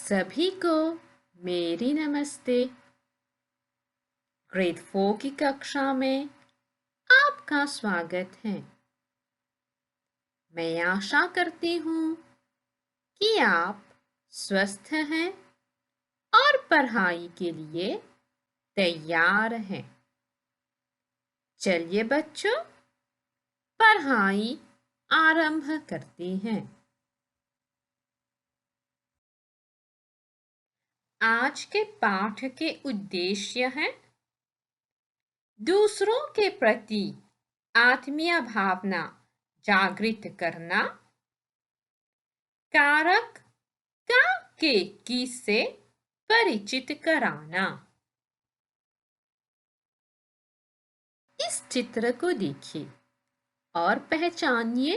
सभी को मेरी नमस्ते। ग्रेड 4 की कक्षा में आपका स्वागत है। मैं आशा करती हूँ कि आप स्वस्थ हैं और पढ़ाई के लिए तैयार हैं। चलिए बच्चों, पढ़ाई आरंभ करते हैं। आज के पाठ के उद्देश्य हैं दूसरों के प्रति आत्मीय भावना जागृत करना, कारक का के की से परिचित कराना। इस चित्र को देखिए और पहचानिए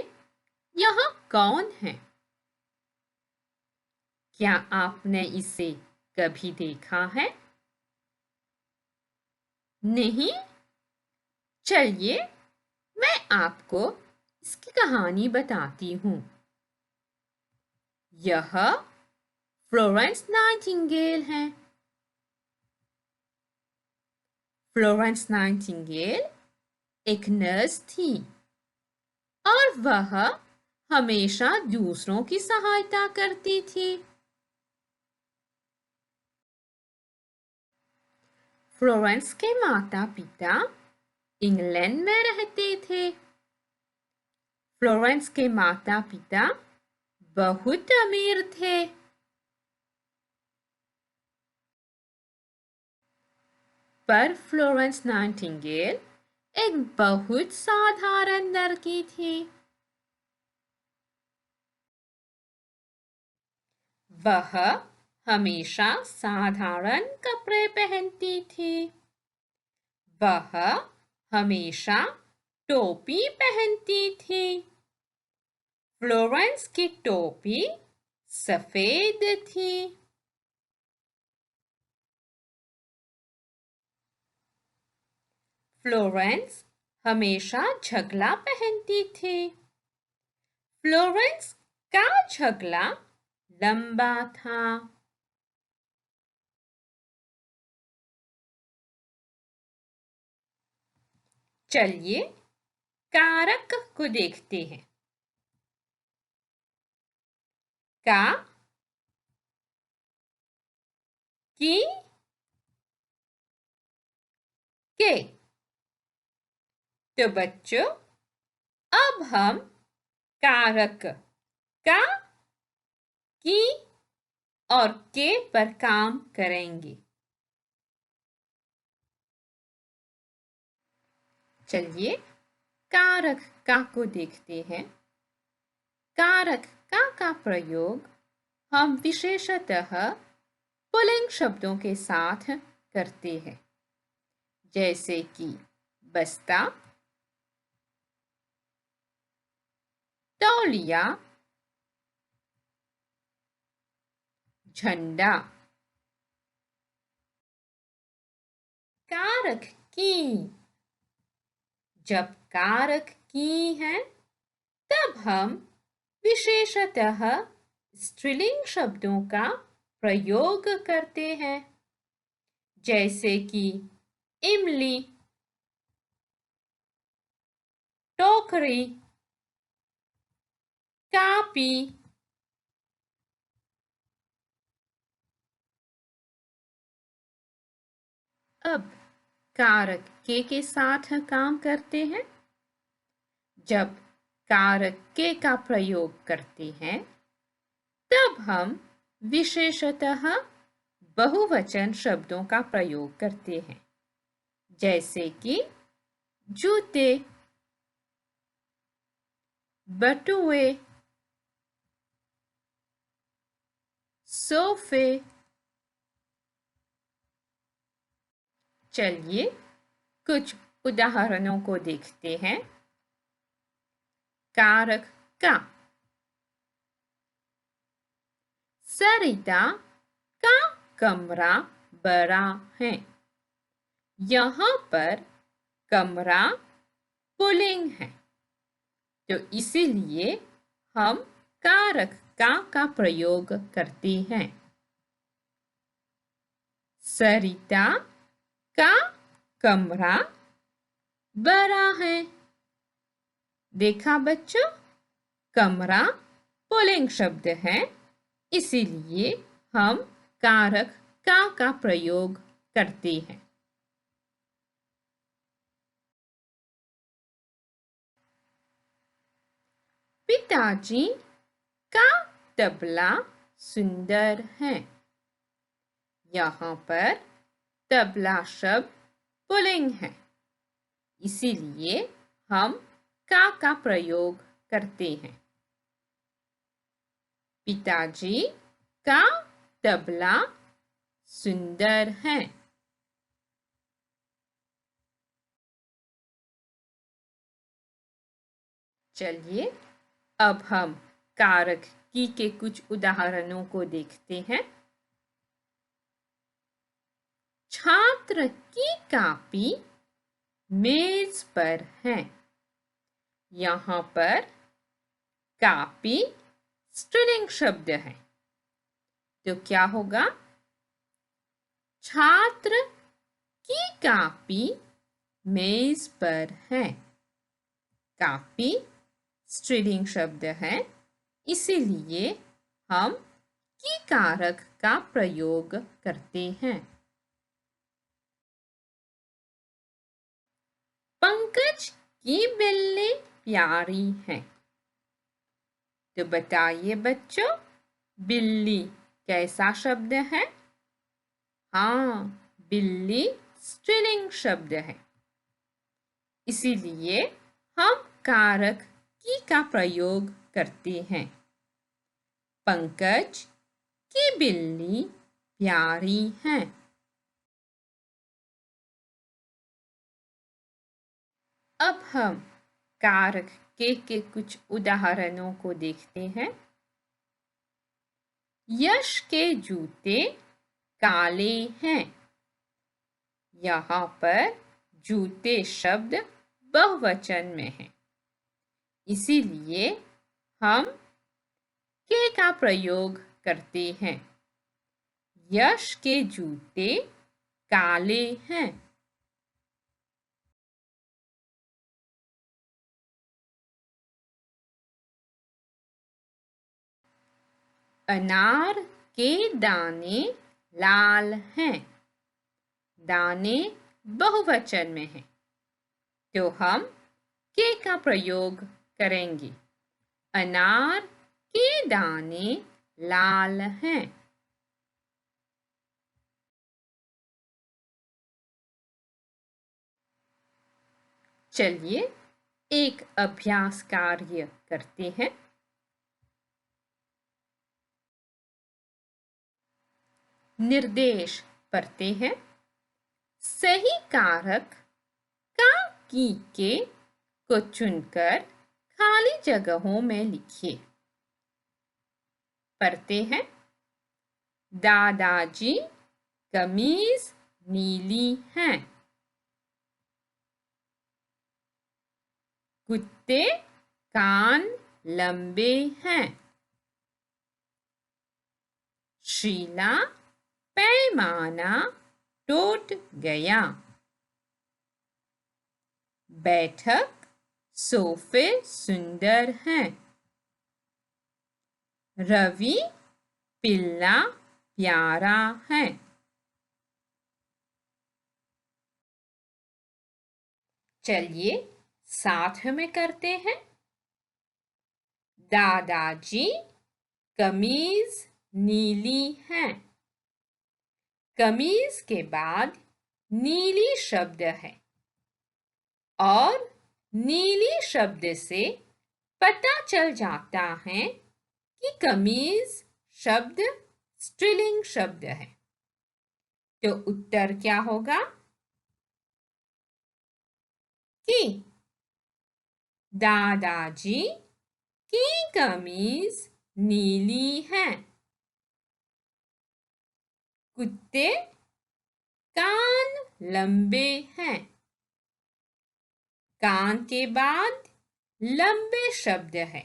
यह कौन है। क्या आपने इसे कभी देखा है? नहीं? चलिए मैं आपको इसकी कहानी बताती हूँ। यह फ्लोरेंस नाइटिंगेल है। फ्लोरेंस नाइटिंगेल एक नर्स थी और वह हमेशा दूसरों की सहायता करती थी। फ्लोरेंस के माता-पिता इंग्लैंड में रहते थे। फ्लोरेंस के माता-पिता बहुत अमीर थे। पर फ्लोरेंस नाइटिंगेल एक बहुत साधारण लड़की थी। वह हमेशा साधारण कपड़े पहनती थी। वह हमेशा टोपी पहनती थी। फ्लोरेंस की टोपी सफेद थी। फ्लोरेंस हमेशा झगला पहनती थी। फ्लोरेंस का झगला लंबा था। चलिए कारक को देखते हैं। का, की, के। तो बच्चों अब हम कारक का, की और के पर काम करेंगे। चलिए कारक का को देखते हैं। कारक का प्रयोग हम विशेषतः पुल्लिंग शब्दों के साथ करते हैं, जैसे कि बस्ता, तौलिया, झंडा। कारक की। जब कारक की है तब हम विशेषतः स्त्रीलिंग शब्दों का प्रयोग करते हैं, जैसे कि इमली, टोकरी, कापी। अब कारक के साथ काम करते हैं। जब कारक के का प्रयोग करते हैं तब हम विशेषतः बहुवचन शब्दों का प्रयोग करते हैं, जैसे कि जूते, बटुए, सोफे। चलिए कुछ उदाहरणों को देखते हैं। कारक का। सरिता का कमरा बड़ा है। यहाँ पर कमरा पुल्लिंग है, तो इसीलिए हम कारक का प्रयोग करते हैं। सरिता का कमरा बड़ा है। देखा बच्चों, कमरा पुल्लिंग शब्द है, इसीलिए हम कारक का प्रयोग करते हैं। पिताजी का तबला सुंदर है। यहाँ पर तबला शब्द पुल्लिंग है, इसीलिए हम का प्रयोग करते हैं। पिताजी का तबला सुंदर है। चलिए अब हम कारक की के कुछ उदाहरणों को देखते हैं। छात्र की कॉपी मेज पर है। यहाँ पर कॉपी स्त्रीलिंग शब्द है, तो क्या होगा? छात्र की कॉपी मेज पर है। कॉपी स्त्रीलिंग शब्द है, इसीलिए हम की कारक का प्रयोग करते हैं। पंकज की बिल्ली प्यारी है। तो बताइए बच्चों, बिल्ली कैसा शब्द है? हाँ, बिल्ली स्त्रीलिंग शब्द है, इसीलिए हम कारक की का प्रयोग करते हैं। पंकज की बिल्ली प्यारी है। अब हम कारक के कुछ उदाहरणों को देखते हैं। यश के जूते काले हैं। यहाँ पर जूते शब्द बहुवचन में है, इसीलिए हम के का प्रयोग करते हैं। यश के जूते काले हैं। अनार के दाने लाल हैं। दाने बहुवचन में है, तो हम के का प्रयोग करेंगे। अनार के दाने लाल हैं। चलिए एक अभ्यास कार्य करते हैं। निर्देश पढ़ते हैं। सही कारक का की के को चुनकर खाली जगहों में लिखिए। पढ़ते हैं। दादाजी कमीज नीली है। कुत्ते कान लंबे हैं। शीला पैमाना टूट गया। बैठक सोफे सुंदर हैं। रवि पिल्ला प्यारा है। चलिए साथ में करते हैं। दादाजी कमीज नीली है। कमीज के बाद नीली शब्द है और नीली शब्द से पता चल जाता है कि कमीज शब्द स्त्रीलिंग शब्द है, तो उत्तर क्या होगा? कि दादाजी की कमीज नीली है। कुत्ते कान लंबे हैं। कान के बाद लंबे शब्द है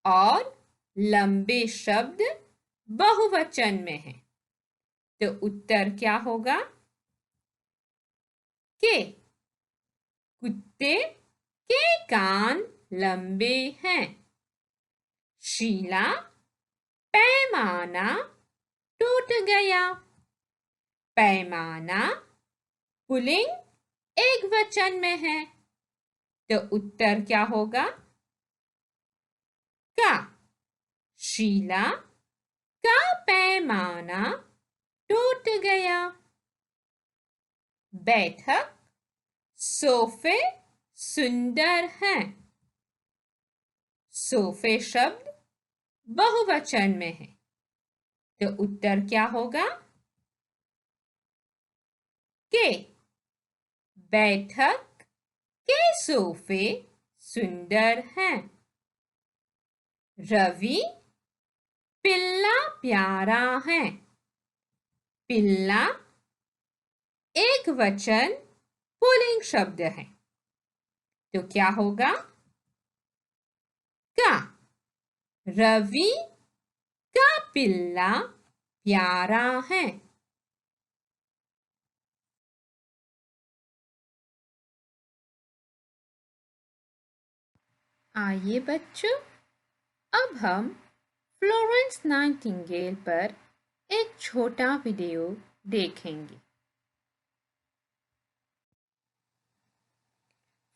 और लंबे शब्द बहुवचन में है, तो उत्तर क्या होगा? के। कुत्ते के कान लंबे हैं। शीला, पैमाना टूट गया। पैमाना पुल्लिंग एक वचन में है, तो उत्तर क्या होगा? का। शीला का पैमाना टूट गया। बैठक, सोफे सुंदर हैं। सोफे शब्द बहुवचन में है, तो उत्तर क्या होगा? के। बैठक के सोफे सुंदर हैं। रवि पिल्ला प्यारा है। पिल्ला एक वचन पुल्लिंग शब्द है, तो क्या होगा? का। रवि का पिल्ला प्यारा है। आइए बच्चों, अब हम फ्लोरेंस नाइटिंगेल पर एक छोटा वीडियो देखेंगे।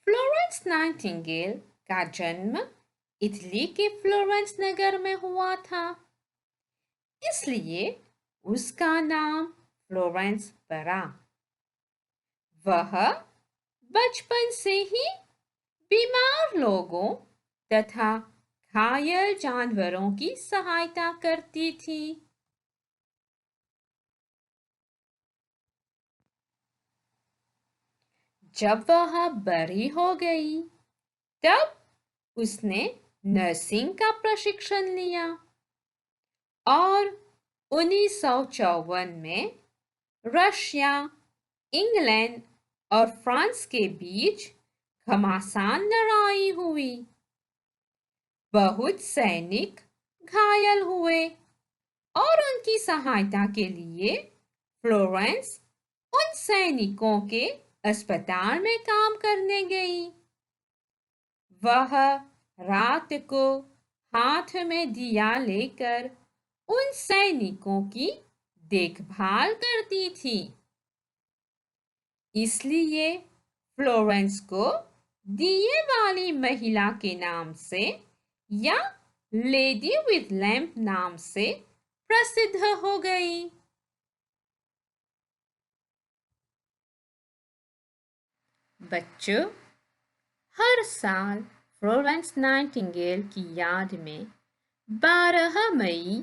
फ्लोरेंस नाइटिंगेल का जन्म इटली के फ्लोरेंस नगर में हुआ था, इसलिए उसका नाम फ्लोरेंस पड़ा। वह बचपन से ही बीमार लोगों तथा घायल जानवरों की सहायता करती थी। जब वह बड़ी हो गई, तब उसने नर्सिंग का प्रशिक्षण लिया और 1954 में रशिया, इंग्लैंड और फ्रांस के बीच घमासान लड़ाई हुई। बहुत सैनिक घायल हुए और उनकी सहायता के लिए फ्लोरेंस उन सैनिकों के अस्पताल में काम करने गई। वह रात को हाथ में दिया लेकर उन सैनिकों की देखभाल करती थी। इसलिए फ्लोरेंस को दिए वाली महिला के नाम से या लेडी विथ लैंप नाम से प्रसिद्ध हो गई। बच्चों, हर साल फ्लोरेंस नाइटिंगेल की याद में 12 मई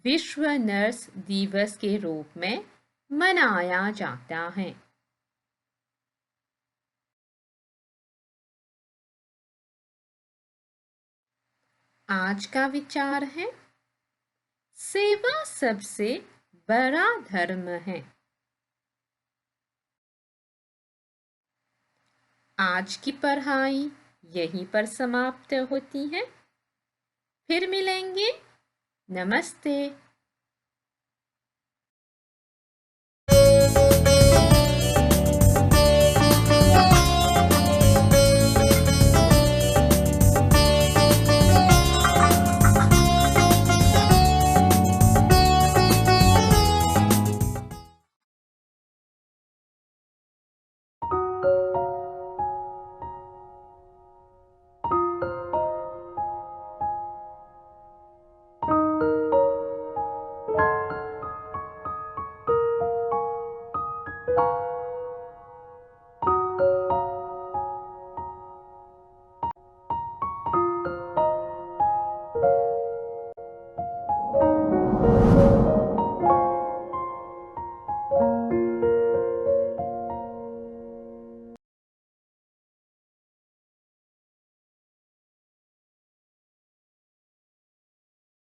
विश्व नर्स दिवस के रूप में मनाया जाता है। आज का विचार है, सेवा सबसे बड़ा धर्म है। आज की पढ़ाई यहीं पर समाप्त होती है। फिर मिलेंगे। नमस्ते।